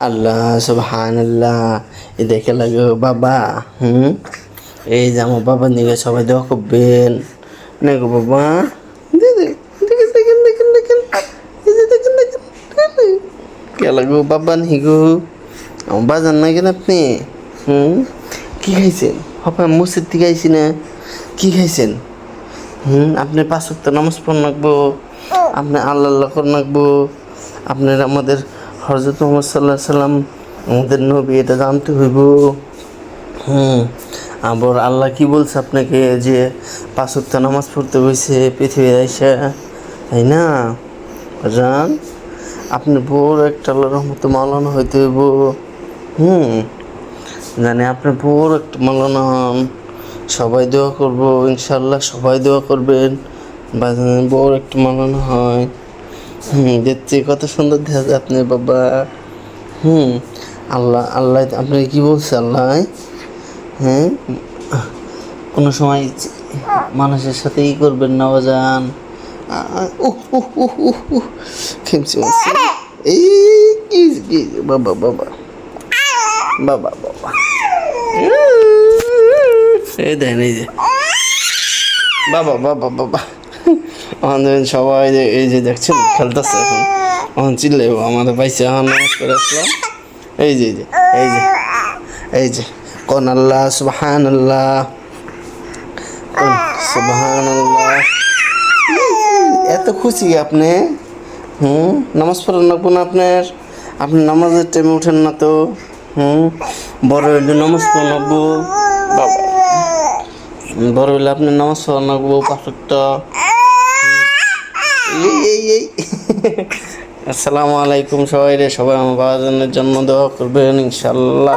আল্লাহ সুবহানাল্লাহ। এ দেখে লাগে বাবা। এই যে আমার বাবার নিকে সবাই দোয়া করবেন না গো বাবা। দেখেন দেখেন দেখেন দেখেন এই যে দেখেন দেখেন কে লাগো বাবা নি গো আমার বাজার না কেন আপনি। কি খাইছেন? বাবা মসজিদ থেকে আইসি না। কি খাইছেন? আপনি 5 ওয়াক্ত নামাজ পড় নাকবো, আপনি আল্লাহ আল্লাহ করে নাকবো, আপনার আমাদের হযরত মুহাম্মদ সাল্লাল্লাহু আলাইহি সাল্লাম আমাদের নবী, এটা জানতে হইব। আবার আল্লাহ কি বলছে আপনাকে যে 5 ওয়াক্ত নামাজ পড়তে হয়েছে পৃথিবী আইসা, তাই না জান? আপনি বড় একটা আল্লাহর রহমতে মাওলানা হইতে হইব। জানি আপনি বড় একটা মাওলানা হন। সবাই দোয়া করবো ইনশাল্লাহ, সবাই দোয়া করবেন বা বড় একটা মাওলানা হয়। দেখতে কত সুন্দর দেখা যায় আপনি বাবা। আল্লাহ আল্লাহ আপনাকে কি বলছে আল্লাহ? কোনো সময় মানুষের সাথে ই করবেন না বাজান। খেমছি এই কি বাবা বাবা বাবা বাবা এই দেখেন এই যে বাবা বাবা বাবা আমাদের সবাই এই যে দেখছেন খেলতেছে এখন। এখন চিল্লে আমাদের পাইছে এখন নমস্কার আসলাম। এই যে এই যে এই যে এই যে কোন আল্লাহ সুবহানাল্লাহ, কোন সুবহানাল্লাহ। এত খুশি আপনি? নামাজ পড়েন না কোন আপনার? আপনি নামাজের টাইমে উঠেন না তো। বড় হইলে নামাজ পড়ে নাকবো বাবা, বড় হইলে আপনি নামাজ পড়ে নাকবো পারফেক্টটা। এই আসসালামু আলাইকুম সবাই রে, সবাই আমার বাবার জন্য দোয়া করবেন ইনশাল্লাহ।